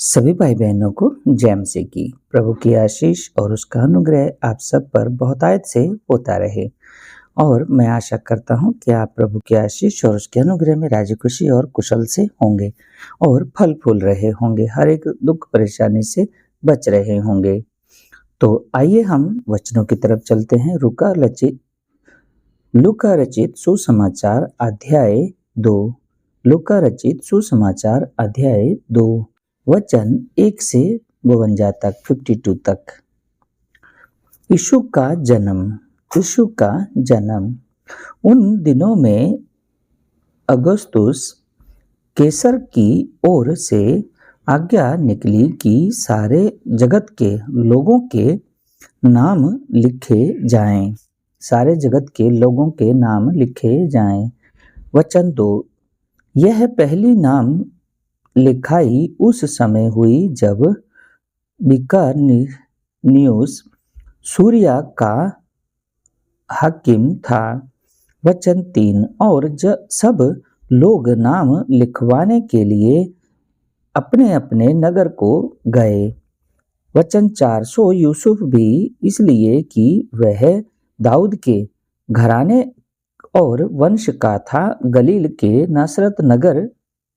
सभी भाई बहनों को जय मसीह की। प्रभु की आशीष और उसका अनुग्रह आप सब पर बहुतायत से होता रहे। और मैं आशा करता हूँ कि आप प्रभु की आशीष और उसके अनुग्रह में राजी खुशी और कुशल से होंगे और फल फूल रहे होंगे, हर एक दुख परेशानी से बच रहे होंगे। तो आइए हम वचनों की तरफ चलते हैं। लूका रचित सुसमाचार अध्याय 2। लूका रचित सुसमाचार अध्याय 2 वचन 1 से 52 तक 52 तक। यीशु का जन्म। उन दिनों में अगस्तुस कैसर की ओर से आज्ञा निकली कि सारे जगत के लोगों के नाम लिखे जाएं। सारे जगत के लोगों के नाम लिखे जाएं। वचन 2। यह पहली नाम लिखाई उस समय हुई जब बिकानियुस सूरिया का हाकिम था। वचन 3। और सब लोग नाम लिखवाने के लिए अपने अपने नगर को गए। वचन 4। सो यूसुफ भी, इसलिए कि वह दाऊद के घराने और वंश का था, गलील के नासरत नगर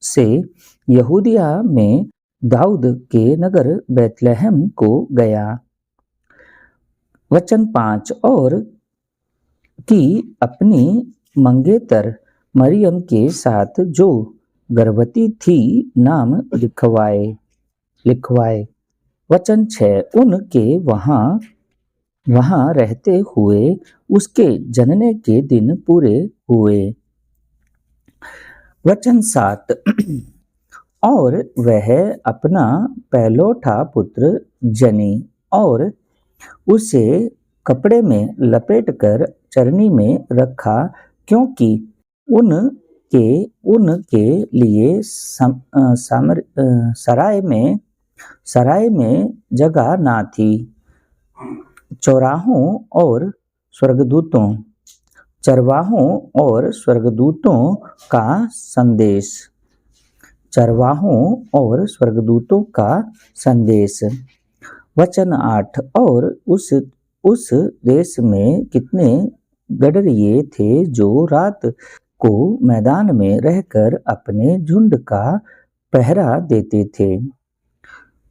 से यहूदिया में दाऊद के नगर बैतलहम को गया। वचन 5। और कि अपनी मंगेतर मरियम के साथ जो गर्भवती थी नाम लिखवाए। वचन 6। उनके वहां रहते हुए उसके जनने के दिन पूरे हुए। वचन 7। और वह अपना पहलौठा पुत्र जनी और उसे कपड़े में लपेटकर चरनी में रखा, क्योंकि उनके लिए सराय में जगह ना थी। चरवाहों और स्वर्गदूतों का संदेश। वचन 8। और उस देश में कितने गडरिये थे जो रात को मैदान में रहकर अपने झुंड का पहरा देते थे।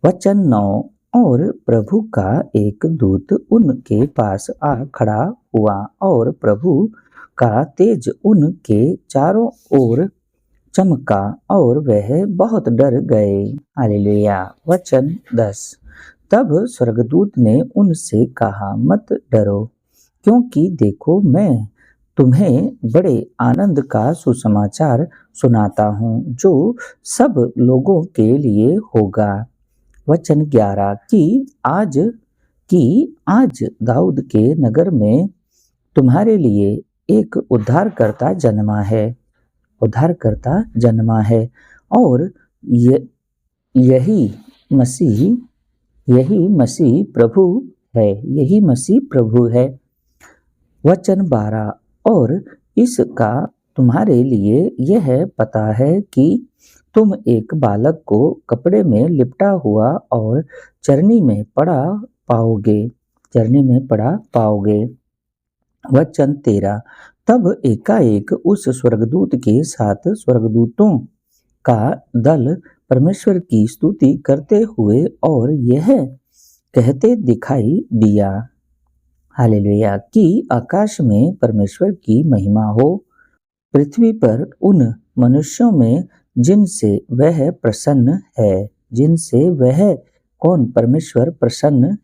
वचन 9। और प्रभु का एक दूत उनके पास आ खड़ा हुआ और प्रभु का तेज उनके चारों ओर चमका और वह बहुत डर गए। हालेलुया। वचन 10। तब स्वर्गदूत ने उनसे कहा, मत डरो, क्योंकि देखो मैं तुम्हें बड़े आनंद का सुसमाचार सुनाता हूँ, जो सब लोगों के लिए होगा। वचन 11। कि आज दाऊद के नगर में तुम्हारे लिए एक उद्धारकर्ता जन्मा है और यही मसीह प्रभु है। वचन 12। और इसका तुम्हारे लिए यह पता है कि तुम एक बालक को कपड़े में लिपटा हुआ और चरनी में पड़ा पाओगे। वचन 13। तब एकाएक उस स्वर्गदूत के साथ स्वर्गदूतों का दल परमेश्वर की स्तुति करते हुए और यह कहते दिखाई दिया, हालेलुया, कि आकाश में परमेश्वर की महिमा हो, पृथ्वी पर उन मनुष्यों में जिनसे वह प्रसन्न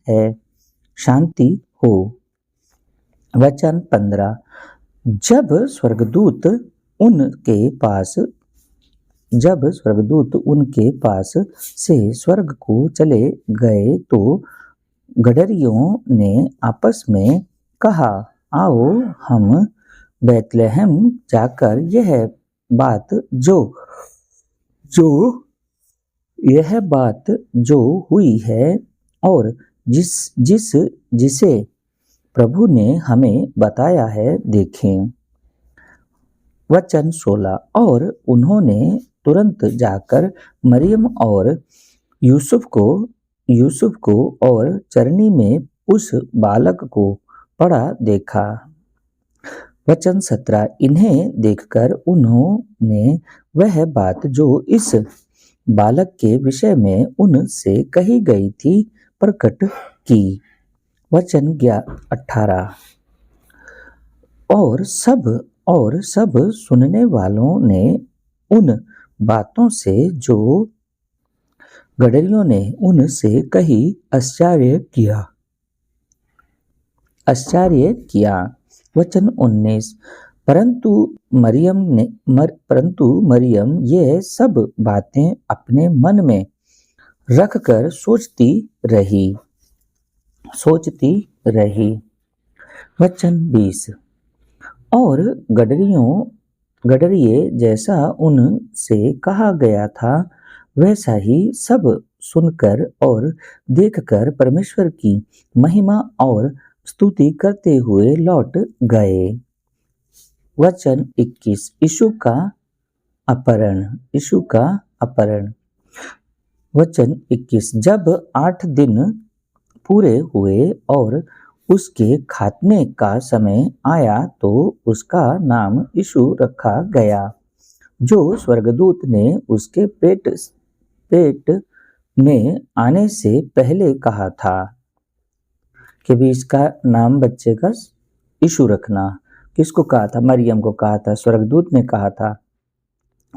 है, शांति हो। वचन 15। जब स्वर्गदूत उनके पास से स्वर्ग को चले गए तो गडरियों ने आपस में कहा, आओ हम बैतलहम जाकर यह बात जो हुई है और जिसे प्रभु ने हमें बताया है देखें। वचन 16। और उन्होंने तुरंत जाकर मरियम और यूसुफ को और चरनी में उस बालक को पड़ा देखा। वचन 17 इन्हें देखकर उन्होंने वह बात जो इस बालक के विषय में उनसे कही गई थी प्रकट की। वचन 18 और सब सुनने वालों ने उन बातों से जो गडरियों ने उनसे कही आश्चर्य किया। वचन 19 परंतु मरियम ये सब बातें अपने मन में रखकर सोचती रही। वचन 20 और गडरिये जैसा उनसे कहा गया था वैसा ही सब सुनकर और देखकर परमेश्वर की महिमा और स्तुति करते हुए लौट गए। वचन 21 यीशु का अपहरण। वचन 21 जब 8 दिन पूरे हुए और उसके खात्मे का समय आया तो उसका नाम यीशु रखा गया, जो स्वर्गदूत ने उसके पेट में आने से पहले कहा था कि भी इसका नाम बच्चे का यीशु रखना। किसको कहा था? मरियम को कहा था। स्वर्गदूत ने कहा था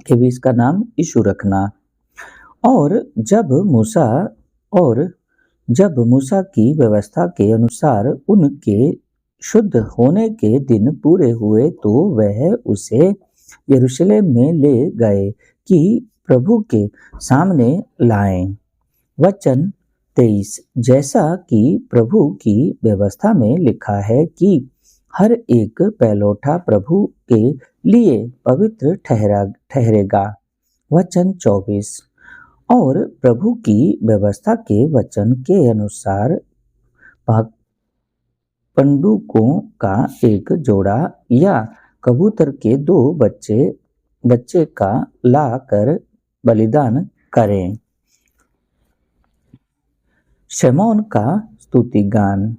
कि भी इसका नाम यीशु रखना। और जब मूसा की व्यवस्था के अनुसार उनके शुद्ध होने के दिन पूरे हुए तो वह उसे यरूशलेम में ले गए कि प्रभु के सामने लाएं। वचन 23 जैसा कि प्रभु की व्यवस्था में लिखा है कि हर एक पहलौठा प्रभु के लिए पवित्र ठहरेगा। वचन 24 और प्रभु की व्यवस्था के वचन के अनुसार पंडुकों का एक जोड़ा या कबूतर के 2 बच्चे का लाकर बलिदान करें। शमौन का स्तुतिगान।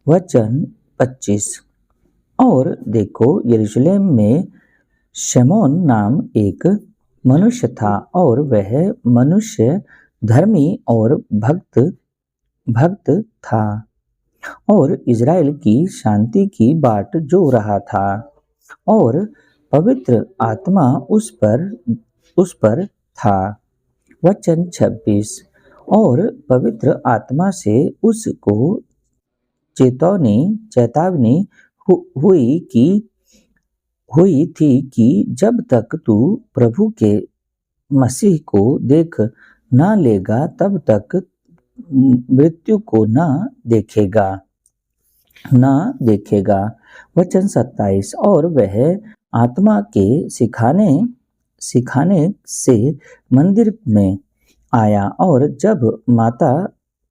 वचन 25 और देखो यरूशलेम में शमौन नाम एक मनुष्य था और वह मनुष्य धर्मी और भक्त था और इज़राइल की शांति की बाट जो रहा था और पवित्र आत्मा उस पर था। वचन 26 और पवित्र आत्मा से उसको चेतावनी हुई थी कि जब तक तू प्रभु के मसीह को देख ना लेगा तब तक मृत्यु को ना देखेगा। वचन 27 और वह आत्मा के सिखाने से मंदिर में आया और जब माता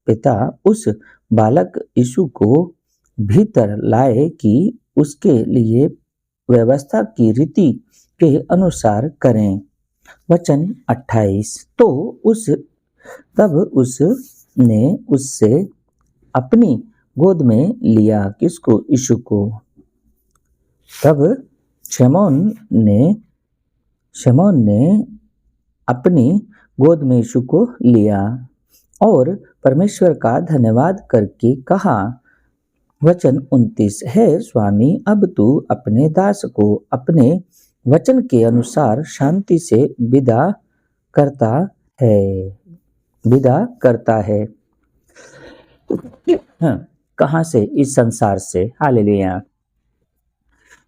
पिता उस बालक यीशु को भीतर लाए कि उसके लिए व्यवस्था की रीति के अनुसार करें। वचन 28 तब उसने उससे अपनी गोद में लिया। किसको? यीशु को। तब शमौन ने अपनी गोद में यीशु को लिया और परमेश्वर का धन्यवाद करके कहा। वचन 29 है स्वामी अब तू अपने दास को अपने वचन के अनुसार शांति से विदा करता है। कहाँ से? इस संसार से। हालेलुया।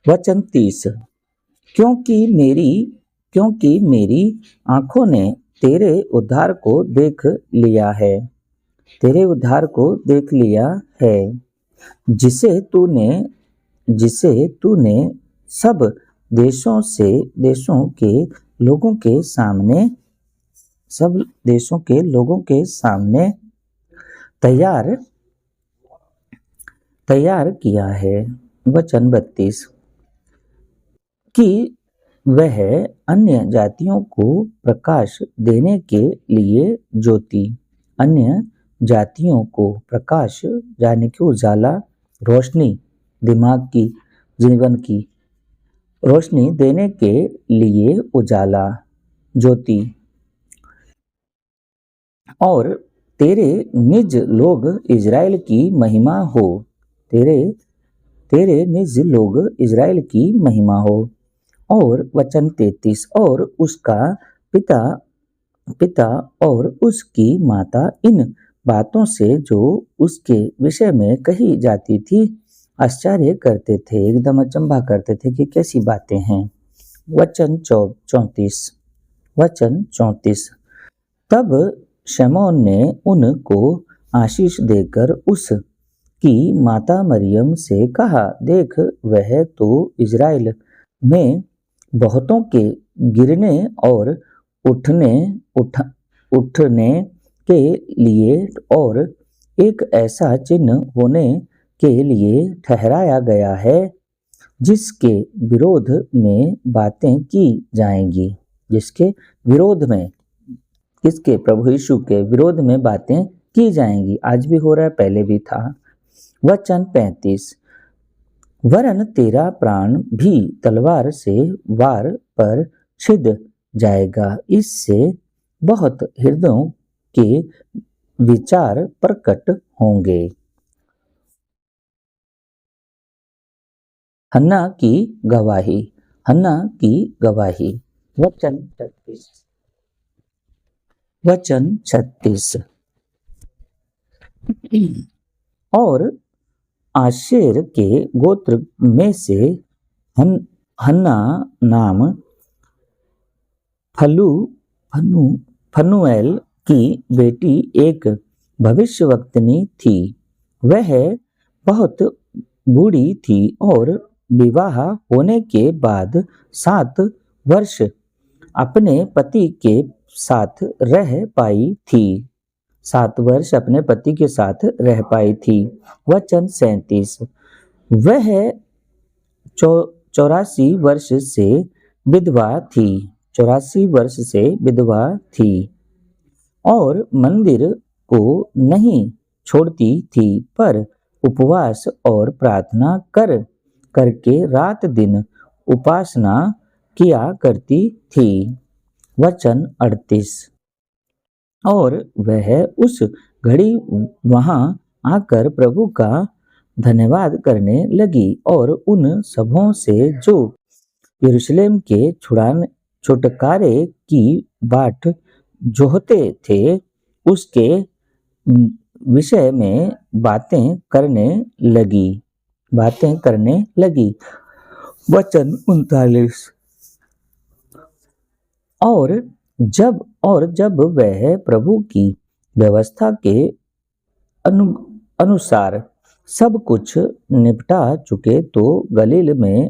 वचन 30 क्योंकि मेरी आंखों ने तेरे उद्धार को देख लिया है जिसे तूने सब देशों के लोगों के सामने तैयार किया है। वचन 32 कि वह अन्य जातियों को प्रकाश देने के लिए ज्योति, अन्य जातियों को प्रकाश यानी कि उजाला, रोशनी, दिमाग की, जीवन की रोशनी देने के लिए उजाला, ज्योति, और तेरे निज लोग इज़राइल की महिमा हो, तेरे तेरे निज लोग इज़राइल की महिमा हो। और वचन 33, और उसका पिता पिता और उसकी माता इन बातों से जो उसके विषय में कही जाती थी आश्चर्य करते थे, एकदम अचंभा करते थे कि कैसी बातें हैं। वचन 34, तब शमौन ने उनको आशीष देकर उसकी माता मरियम से कहा, देख वह तो इज़राइल में बहुतों के गिरने और उठने के लिए और एक ऐसा चिन्ह होने के लिए ठहराया गया है जिसके विरोध में बातें की जाएंगी, जिसके विरोध में, किसके, प्रभु यीशु के विरोध में बातें की जाएंगी। आज भी हो रहा है, पहले भी था। वचन 35, वरन तेरा प्राण भी तलवार से वार पर छिद जाएगा, इससे बहुत हृदयों के विचार प्रकट होंगे। हन्ना की गवाही, हन्ना की गवाही। वचन 36, और आशेर के गोत्र में से हन्ना नाम फनुएल की बेटी एक भविष्यवक्तनी थी। वह बहुत बूढ़ी थी और विवाह होने के बाद 7 वर्ष अपने पति के साथ रह पाई थी, 7 वर्ष अपने पति के साथ रह पाई थी। वचन 37, वह 84 वर्ष से विधवा थी, 84 वर्ष से विधवा थी और मंदिर को नहीं छोड़ती थी, पर उपवास और प्रार्थना करके रात दिन उपासना किया करती थी। वचन 38, और वह उस घड़ी वहां आकर प्रभु का धन्यवाद करने लगी और उन सबों से जो यरूशलेम के छुटकारे की बाट जोहते थे उसके विषय में बातें करने लगी। वचन 39, और जब वह प्रभु की व्यवस्था के अनुसार सब कुछ निपटा चुके तो गलील में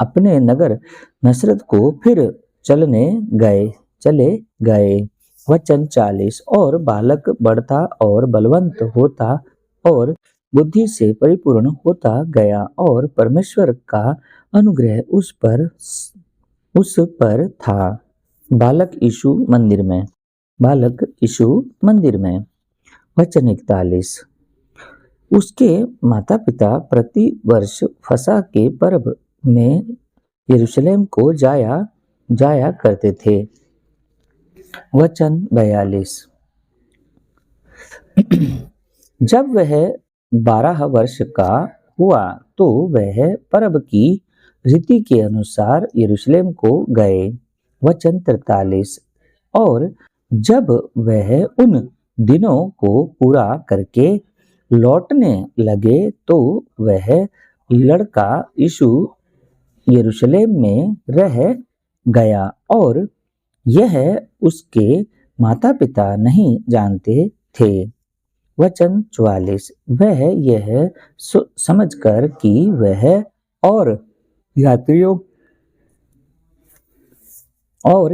अपने नगर नसरत को फिर चले गए। वचन 40, और बालक बढ़ता और बलवंत होता और बुद्धि से परिपूर्ण होता गया और परमेश्वर का अनुग्रह उस पर था। बालक यीशु मंदिर में। वचन 41, उसके माता पिता प्रति वर्ष फसह के पर्व में यरूशलेम को जाया करते थे। वचन 42, जब वह 12 वर्ष का हुआ तो वह पर्व की रीति के अनुसार यरूशलेम को गए। वचन 43, और जब वह उन दिनों को पूरा करके लौटने लगे तो वह लड़का यीशु यरूशलेम में रह गया और यह उसके माता पिता नहीं जानते थे। वचन 44, वह यह समझकर कि वह और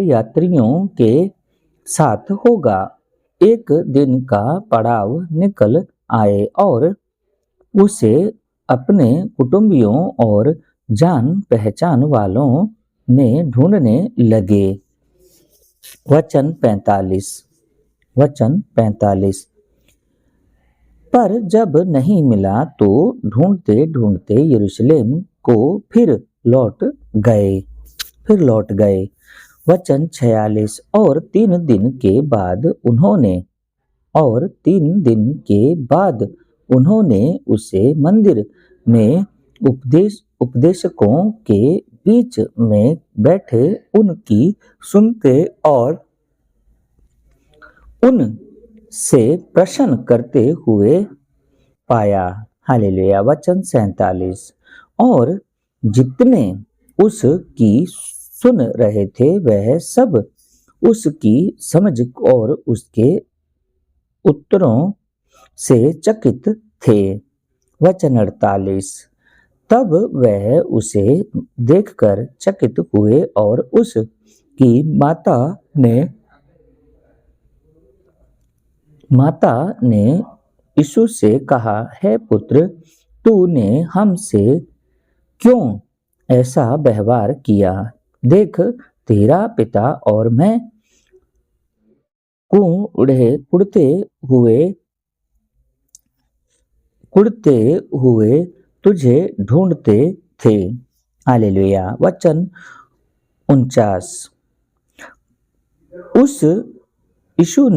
यात्रियों के साथ होगा, एक दिन का पड़ाव निकल आए और उसे अपने कुटुंबियों और जान पहचान वालों में ढूंढने लगे। वचन 45 पर जब नहीं मिला तो ढूंढते ढूंढते यरूशलेम को फिर लौट गए। वचन 46 और 3 दिन के बाद उन्होंने उसे मंदिर में उपदेशकों के बीच में बैठे उनकी सुनते और उनसे प्रश्न करते हुए पाया। हालेलुया। वचन 47 और जितने उसकी सुन रहे थे वह सब उसकी समझ और उसके उत्तरों से चकित थे। वचन 48 तब वह उसे देखकर चकित हुए और उसकी माता ने यीशु से कहा, हे पुत्र, तूने हमसे क्यों ऐसा व्यवहार किया? देख, तेरा पिता और मैं कुड़ते हुए तुझे ढूंढते थे। हालेलुया। वचन 49 यीशु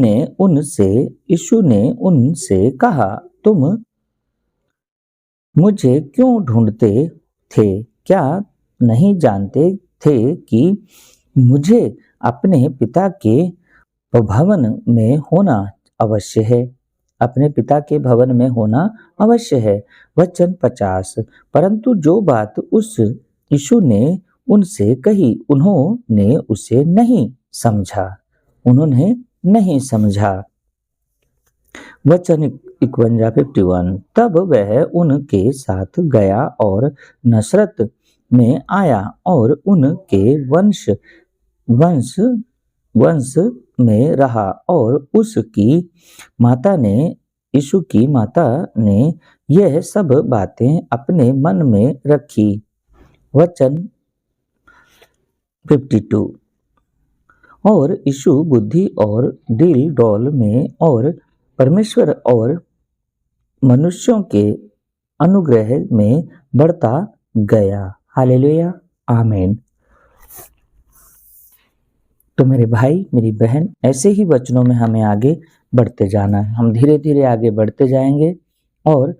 ने उनसे कहा, तुम मुझे क्यों ढूंढते थे? क्या नहीं जानते थे कि मुझे अपने पिता के भवन में होना अवश्य है? वचन 50 परंतु जो बात उस यीशु ने उनसे कही उन्होंने उसे नहीं समझा। वचन 51 तब वह उनके साथ गया और नसरत में आया और उनके वंश में रहा और यीशु की माता ने यह सब बातें अपने मन में रखी। वचन 52 और यीशु बुद्धि और डील डौल में और परमेश्वर और मनुष्यों के अनुग्रह में बढ़ता गया। हालेलुया। आमीन। तो मेरे भाई, मेरी बहन, ऐसे ही वचनों में हमें आगे बढ़ते जाना है। हम धीरे धीरे आगे बढ़ते जाएंगे और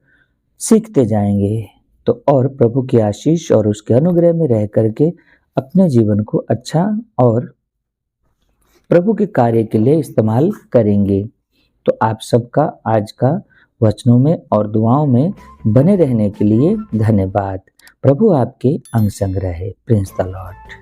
सीखते जाएंगे। तो और प्रभु की आशीष और उसके अनुग्रह में रह करके अपने जीवन को अच्छा और प्रभु के कार्य के लिए इस्तेमाल करेंगे। तो आप सबका आज का वचनों में और दुआओं में बने रहने के लिए धन्यवाद। प्रभु आपके अंग संग रहे। Praise the Lord.